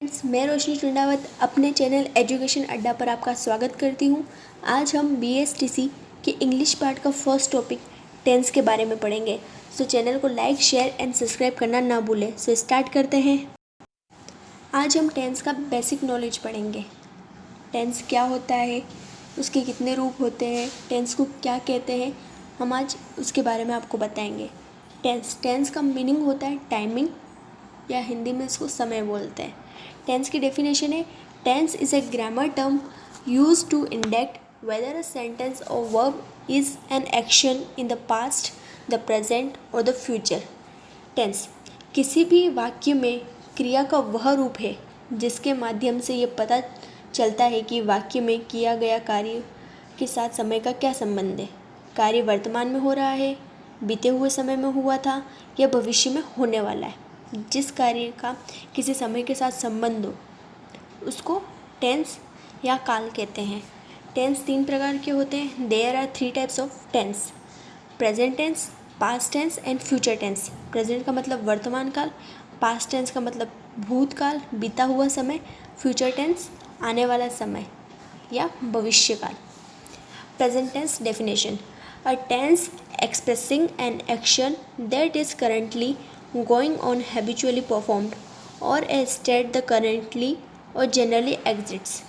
Friends, मैं रोशनी चुंडावत अपने channel education अड्डा पर आपका स्वागत करती हूँ। आज हम BSTC के इंग्लिश पार्ट का फर्स्ट टॉपिक टेंस के बारे में पढ़ेंगे। सो चैनल को लाइक, शेयर एंड सब्सक्राइब करना ना भूलें। सो स्टार्ट करते हैं। आज हम टेंस का बेसिक नॉलेज पढ़ेंगे। टेंस क्या होता है, उसके कितने रूप होते हैं, टेंस को क्या कहते हैं, हम आज उसके बारे में आपको बताएंगे। टेंस का मीनिंग होता है टाइमिंग, या हिंदी में इसको समय बोलते हैं। टेंस की डेफिनेशन है, tense is a grammar term use to indicate whether a sentence or verb is an action in the past, the present or the future. Tense किसी भी वाक्य में क्रिया का वह रूप है जिसके माध्यम से ये पता चलता है कि वाक्य में किया गया कार्य के साथ समय का क्या संबंध है। कार्य वर्तमान में हो रहा है, बीते हुए समय में हुआ था या भविष्य में होने वाला है। जिस कार्य का किसी समय के साथ संबंध हो उसको टेंस या काल कहते हैं। टेंस 3 प्रकार के होते हैं। There are 3 types of tense: present tense, past tense and future tense. Present का मतलब वर्तमान काल, पास्ट टेंस का मतलब भूतकाल, बीता हुआ समय, फ्यूचर टेंस आने वाला समय या भविष्य काल। Present tense definition: a tense expressing an action that is currently going on, habitually performed, or a state that currently or generally exists।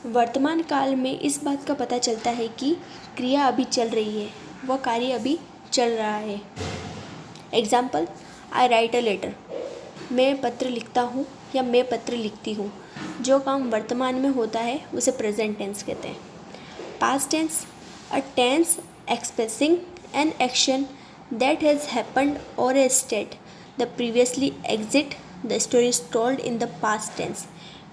वर्तमान काल में इस बात का पता चलता है कि क्रिया अभी चल रही है, वह कार्य अभी चल रहा है। Example: I write a letter, मैं पत्र लिखता हूँ या मैं पत्र लिखती हूँ। जो काम वर्तमान में होता है उसे प्रेजेंट टेंस कहते हैं। Past tense, a tense expressing an action that has happened or a state that previously exist. The story is told in the past tense।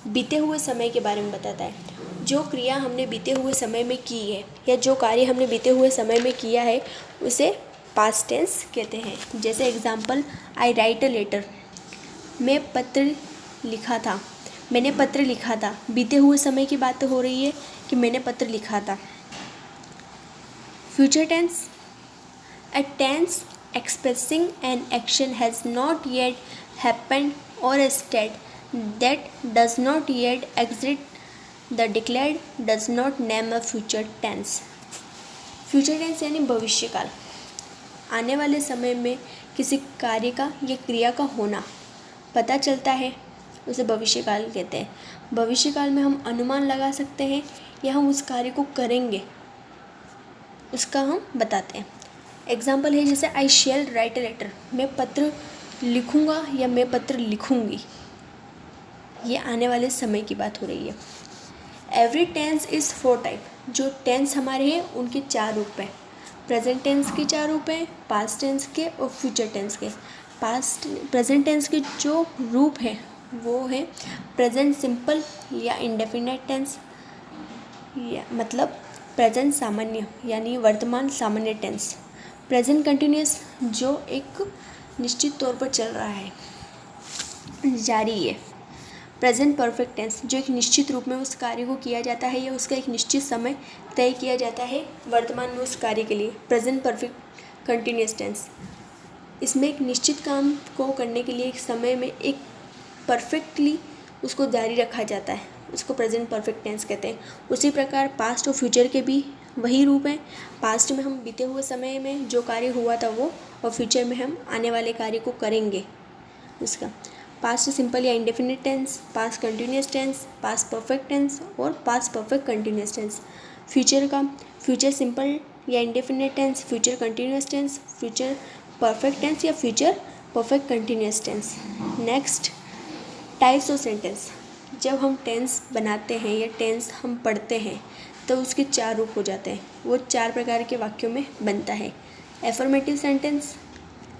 बीते हुए समय के बारे में बताता है। जो क्रिया हमने बीते हुए समय में की है या जो कार्य हमने बीते हुए समय में किया है उसे पास्ट टेंस कहते हैं। जैसे example: I write a letter, मैं पत्र लिखा था, मैंने पत्र लिखा था। बीते हुए समय की बात हो रही है कि मैंने पत्र लिखा था। Future tense, a tense expressing an action has not yet happened or a state that does not yet exist। The declared does not name a future tense। Future tense यानी भविष्य काल। आने वाले समय में किसी कार्य का या क्रिया का होना पता चलता है उसे भविष्य काल कहते हैं। भविष्य काल में हम अनुमान लगा सकते हैं या हम उस कार्य को करेंगे उसका हम बताते हैं। एग्जाम्पल है जैसे I shall write a letter, मैं पत्र लिखूँगा या मैं पत्र लिखूँगी। ये आने वाले समय की बात हो रही है। Every tense is 4 type. जो टेंस हमारे हैं उनके 4 रूप हैं। प्रेजेंट टेंस के 4 रूप हैं, पास्ट टेंस के और फ्यूचर टेंस के। प्रेजेंट टेंस के जो रूप हैं वो है प्रेजेंट सिंपल या इंडेफिनेट टेंस, या मतलब प्रेजेंट सामान्य यानी वर्तमान सामान्य टेंस। प्रेजेंट कंटिन्यूस जो एक निश्चित तौर पर चल रहा है, जारी है। प्रेजेंट परफेक्ट टेंस जो एक निश्चित रूप में उस कार्य को किया जाता है या उसका एक निश्चित समय तय किया जाता है वर्तमान में उस कार्य के लिए। प्रेजेंट परफेक्ट कंटिन्यूस टेंस, इसमें एक निश्चित काम को करने के लिए एक समय में एक परफेक्टली उसको जारी रखा जाता है, उसको प्रेजेंट परफेक्ट टेंस कहते हैं। उसी प्रकार पास्ट और फ्यूचर के भी वही रूप हैं। पास्ट में हम बीते हुए समय में जो कार्य हुआ था वो, और फ्यूचर में हम आने वाले कार्य को करेंगे उसका। पास्ट सिंपल या indefinite tense, past continuous tense, past perfect tense और past perfect continuous tense. Future का फ्यूचर सिंपल या indefinite tense, future continuous tense, future perfect tense या future perfect continuous tense. Next, types of sentence. जब हम tense बनाते हैं या tense हम पढ़ते हैं तो उसके 4 रूप हो जाते हैं। वो 4 प्रकार के वाक्यों में बनता है। एफर्मेटिव सेंटेंस,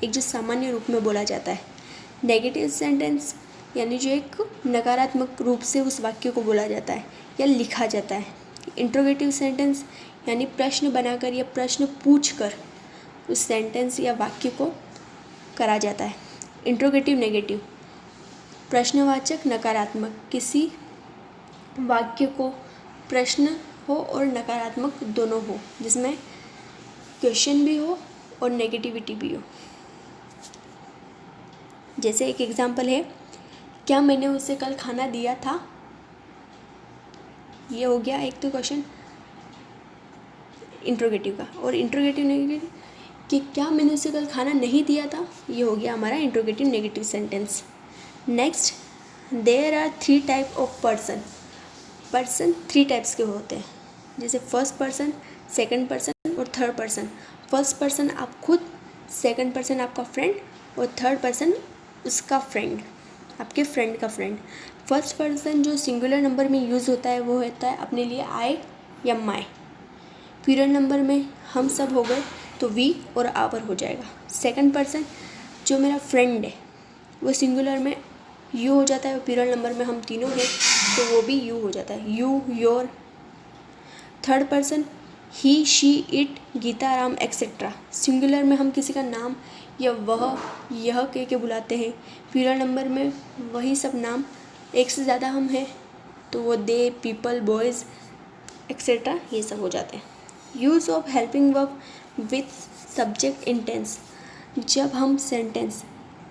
एक जो सामान्य रूप में बोला जाता है। नेगेटिव सेंटेंस यानी जो एक नकारात्मक रूप से उस वाक्य को बोला जाता है या लिखा जाता है। इंट्रोगेटिव सेंटेंस यानी प्रश्न बनाकर या प्रश्न पूछकर उस सेंटेंस या वाक्य को करा जाता है। इंट्रोगेटिव नेगेटिव, प्रश्नवाचक नकारात्मक, किसी वाक्य को प्रश्न हो और नकारात्मक दोनों हो, जिसमें क्वेश्चन भी हो और नेगेटिविटी भी हो। जैसे एक एग्जाम्पल है, क्या मैंने उसे कल खाना दिया था, ये हो गया एक तो क्वेश्चन इंट्रोगेटिव का। और इंट्रोगेटिव नेगेटिव कि क्या मैंने उसे कल खाना नहीं दिया था, ये हो गया हमारा interrogative negative sentence. Next, there are 3 type of person. Person 3 types के होते हैं, जैसे फर्स्ट पर्सन, सेकंड पर्सन और थर्ड पर्सन। फर्स्ट पर्सन आप खुद, सेकंड पर्सन आपका फ्रेंड और थर्ड पर्सन उसका फ्रेंड, आपके फ्रेंड का फ्रेंड। फर्स्ट पर्सन जो सिंगुलर नंबर में यूज़ होता है वो होता है अपने लिए आई या माई। प्लूरल नंबर में हम सब हो गए तो वी और आवर हो जाएगा। सेकंड पर्सन जो मेरा फ्रेंड है वो सिंगुलर में यू हो जाता है, प्लूरल नंबर में हम तीनों हैं तो वो भी यू हो जाता है, you, your. Third person he, she, it, Gita, Ram etcetera. Singular में हम किसी का नाम या वह, यह कह के बुलाते हैं, प्लूरल नंबर में वही सब नाम, एक से ज़्यादा हम हैं तो वो दे, पीपल, बॉयज़ एक्सेट्रा ये सब हो जाते हैं। Use of helping verb with subject in tense. जब हम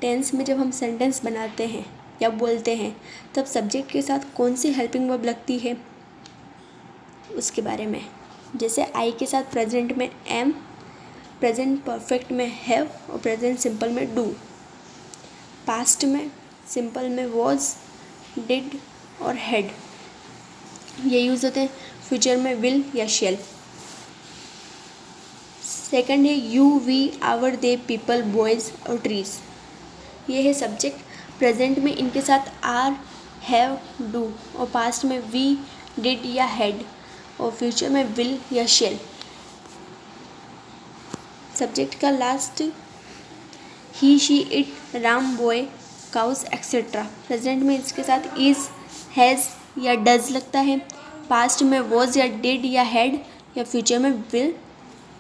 टेंस में जब हम सेंटेंस बनाते हैं या बोलते हैं तब सब्जेक्ट के साथ कौन सी हेल्पिंग वर्ब लगती है उसके बारे में। जैसे आई के साथ प्रेजेंट में एम, प्रेजेंट परफेक्ट में हैव और प्रेजेंट सिंपल में डू। पास्ट में सिंपल में वॉज, डिड और हैड ये यूज़ होते हैं। फ्यूचर में विल या शेल। सेकंड है you, we, our, they, people, boys और ट्रीज। ये है सब्जेक्ट। प्रेजेंट में इनके साथ आर, हैव, डू और पास्ट में वी, डिड या हैड और फ्यूचर में विल या शेल। सब्जेक्ट का last he, she, it, Ram, boy, cows etcetera. Present में इसके साथ इज़, हैज़ या डज लगता है। पास्ट में वॉज या डिड या हैड या फ्यूचर में विल।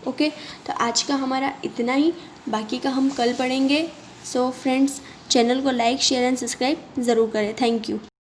ओके, तो आज का हमारा इतना ही, बाकी का हम कल पढ़ेंगे। सो फ्रेंड्स, चैनल को लाइक, शेयर एंड सब्सक्राइब ज़रूर करें। Thank you.